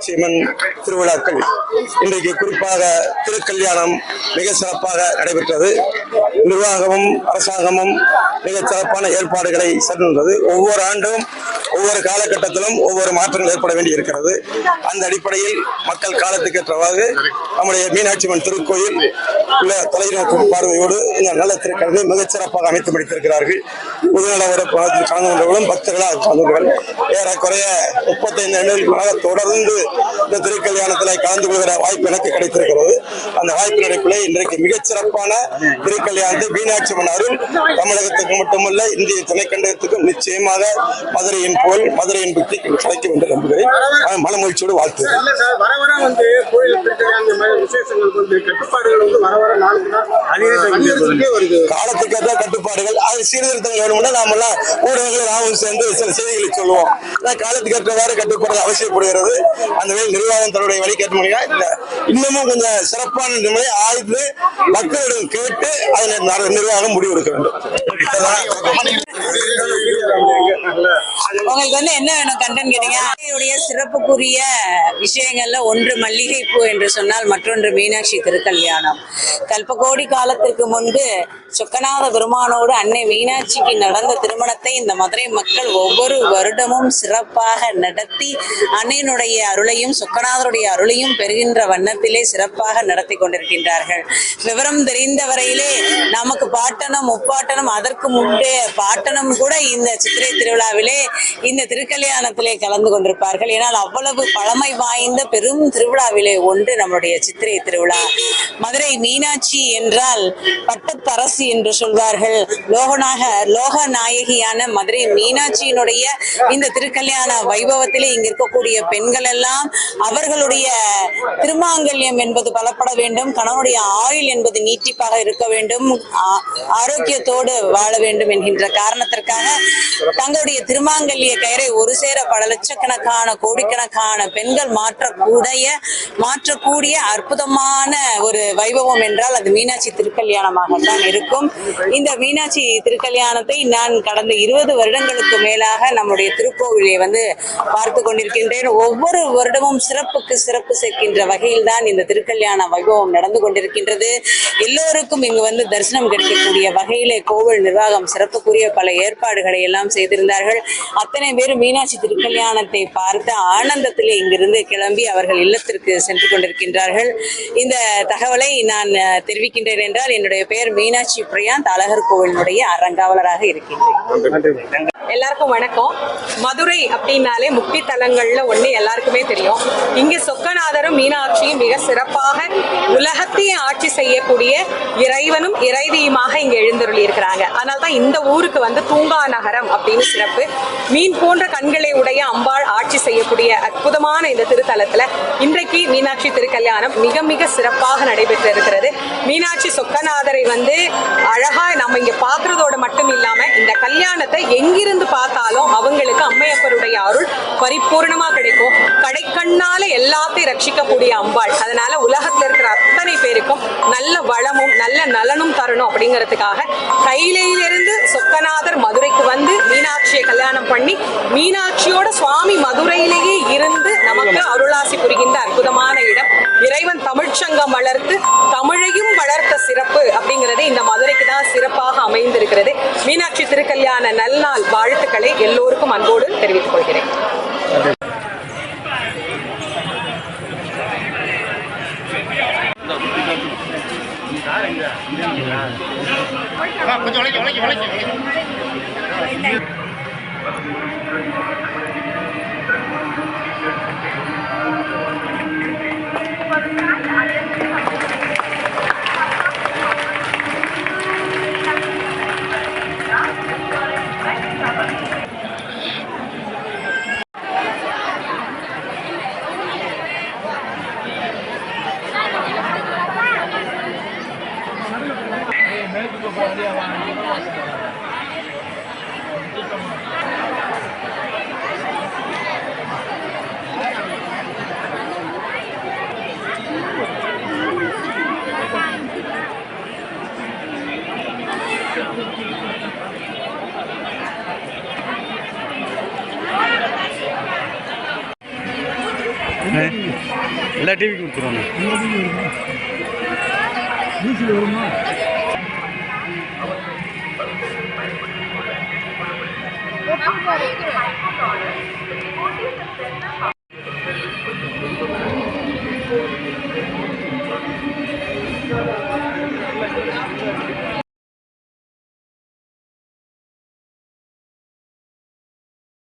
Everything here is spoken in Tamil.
மீனாட்சியம்மன் திருவிழாக்கள் இன்றைக்கு குறிப்பாக திருக்கல்யாணம் மிக சிறப்பாக நடைபெற்றது. நிர்வாகமும் அரசாங்கமும் மிக சிறப்பான ஏற்பாடுகளை செய்துள்ளது. ஒவ்வொரு ஆண்டும் ஒவ்வொரு காலகட்டத்திலும் ஒவ்வொரு மாற்றங்கள் ஏற்பட வேண்டி இருக்கிறது. அந்த அடிப்படையில் மக்கள் காலத்துக்கு ஏற்றவாறு நம்முடைய மீனாட்சியம்மன் திருக்கோயில் உள்ள தொலைநோக்கு பார்வையோடு இந்த நல்ல திருக்கல்வியை மிகச் சிறப்பாக அமைத்து முடித்திருக்கிறார்கள். பொதுநல கலந்து கொண்டவர்களும் பக்தர்களாக கலந்துகள் ஏறக்குறைய 35 ஆண்டுகளாக தொடர்ந்து இந்த திருக்கல்யாணத்தில் கலந்து கொள்கிற வாய்ப்பு எனக்கு கிடைத்திருக்கிறது. அந்த வாய்ப்பு நடைப்பிலே இன்றைக்கு மிகச் சிறப்பான திருக்கல்யாணத்தை மீனாட்சியம்மன் அருள் தமிழகத்துக்கு மட்டுமல்ல இந்திய துணைக்கண்டத்துக்கும் நிச்சயமாக மதுரையின் புகழ் மதுரையின் பக்தி கிடைக்கும் என்று நம்புகிறேன். மனமகிழ்ச்சியோடு வாழ்த்துகிறேன். காலத்துக்கு ஏற்ற கட்டுப்பாடுகள் அது சீர்திருத்தங்கள் வேணும்னா நாமெல்லாம் ஊடகங்கள் நாமும் சேர்ந்து சில செய்திகளை சொல்லுவோம். காலத்துக்கு ஏற்றவாறு கட்டுப்பாடுகள் அவசியப்படுகிறது. அந்த வேலை நிர்வாகம் தன்னுடைய வழிகேட்ட முடியாது. இன்னமும் கொஞ்சம் சிறப்பான நிலையை ஆய்வு மக்களிடம் கேட்டு அதில் நிர்வாகம் முடிவெடுக்க வேண்டும். உங்களுக்கு என்ன வேணும் கண்டன் கேட்டீங்க. சிறப்புக்குரிய விஷயங்கள்ல ஒன்று மல்லிகை பூ என்று சொன்னால் மற்றொன்று மீனாட்சி திருக்கல்யாணம். கல்பகோடி காலத்திற்கு முன்பு சொக்கநாத பெருமானோடு அன்னை மீனாட்சிக்கு நடந்த திருமணத்தை இந்த மதுரை மக்கள் ஒவ்வொரு வருடமும் சிறப்பாக நடத்தி அன்னையினுடைய அருளையும் சொக்கநாதருடைய அருளையும் பெறுகின்ற வண்ணத்திலே சிறப்பாக நடத்தி கொண்டிருக்கின்றார்கள். விவரம் தெரிந்த வரையிலே நமக்கு பாட்டனம் முப்பாட்டனம் அதற்கு முன்பே பாட்டனம் கூட இந்த சித்திரை திருவிழாவிலே இந்த திருக்கல்யாணத்திலே கலந்து கொண்டிருப்பார்கள். ஏனால் அவ்வளவு பழமை வாய்ந்த பெரும் திருவிழாவிலே ஒன்று நம்முடைய சித்திரை திருவிழா. மதுரை மீனாட்சி என்றால் பட்டத்தரசி என்று சொல்வார்கள். லோக நாயகியான மதுரை மீனாட்சியினுடைய இந்த திருக்கல்யாண வைபவத்திலே இங்க இருக்கக்கூடிய பெண்கள் எல்லாம் அவர்களுடைய திருமாங்கல்யம் என்பது பலப்பட வேண்டும், கணவனுடைய ஆயுள் என்பது நீட்டிப்பாக இருக்க வேண்டும், ஆரோக்கியத்தோடு வாழ வேண்டும் என்கின்ற காரணத்திற்காக தங்களுடைய திருமாங்கல்ய கயிறை ஒரு சேர பல லட்சக்கணக்கான கோடிக்கணக்கான பெண்கள் மாற்றக்கூடிய அற்புதமான ஒரு வைபவம் என்றால் அது மீனாட்சி திருக்கல்யாணமாகத்தான் இருக்கும். இந்த மீனாட்சி திருக்கல்யாணத்தை நான் கடந்த 20 வருடங்களுக்கு மேலாக நம்முடைய திருக்கோவிலை பார்த்து கொண்டிருக்கின்றேன். ஒவ்வொரு வருடமும் சிறப்புக்கு சிறப்பு சேர்க்கின்ற வகையில் தான் இந்த திருக்கல்யாண வைபவம் நடந்து கொண்டிருக்கின்றது. எல்லோருக்கும் இங்கு தரிசனம் கிடைக்கக்கூடிய வகையிலே கோவில் நிர்வாகம் சிறப்புக்குரிய பல ஏற்பாடுகளை எல்லாம் செய்திருந்தார்கள். அத்தனை பேர் மீனாட்சி திருக்கல்யாணத்தை பார்த்த ஆனந்தத்திலே இங்கிருந்து கிளம்பி அவர்கள் இல்லத்திற்கு சென்று கொண்டிருக்கின்றார்கள். இந்த தகவலை நான் தெரிவிக்கின்றேன் என்றால் என்னுடைய பெயர் மீனாட்சி பிரியாந்த், அழகர் கோவிலுடைய அறங்காவலராக இருக்கின்றேன். எல்லாருக்கும் வணக்கம். மதுரை அப்படின்னாலே முக்தி தலங்கள்ல ஒண்ணு எல்லாருக்குமே தெரியும். இங்க சொக்கநாதரும் மீனாட்சியும் மிக சிறப்பாக உலகத்தையே ஆட்சி செய்யக்கூடிய இறைவனும் இறைவியுமாக இங்க எழுந்தருளி இருக்கிறாங்க. அதனால்தான் இந்த ஊருக்கு தூங்கா நகரம் அப்படின்னு சிறப்பு. மீன் போன்ற கண்களை உடைய அம்பாள் ஆட்சி செய்யக்கூடிய அற்புதமான இந்த திருத்தலத்துல இன்றைக்கு மீனாட்சி திருக்கல்யாணம் மிக மிக சிறப்பாக நடைபெற்று இருக்கிறது. மீனாட்சி சொக்கநாதரை அழகா நம்ம இங்க பாக்குறதோட மட்டும் இல்லாம இந்த கல்யாணத்தை எங்கிருந்து பார்த்தாலும் அவங்களுக்கு அம்மையப்பருடைய அருள் பரிபூர்ணமா கிடைக்கும். கடைக்கண்ணால எல்லாத்தையும் ரட்சிக்கக்கூடிய அம்பாள். அதனால உலகத்துல இருக்கிற அத்தனை பேருக்கும் நல்ல வளமும் நல்ல நலனும் தரணும் அப்படிங்கிறதுக்காக கையிலிருந்து சொக்கநாதர் மதுரைக்கு மீனாட்சியை கல்யாணம் பண்ணி மீனாட்சியோட சுவாமி மதுரையிலேயே இருந்து நமக்கு அருளாசி புரிகின்ற அற்புதமான இடம். இறைவன் தமிழ்ச்சங்கம் வளர்த்து தமிழையும் வளர்த்த சிறப்பு அப்படிங்கிறது இந்த மதுரைக்கு தான் சிறப்பாக அமைந்திருக்கிறது. மீனாட்சி திருக்கல்யாண நல்நாள் வாழ்த்துக்களை எல்லோருக்கும் அன்போடு தெரிவித்துக் கொள்கிறேன். எல்லா டிவிக்கும் கொடுத்துருவாங்க. வருமா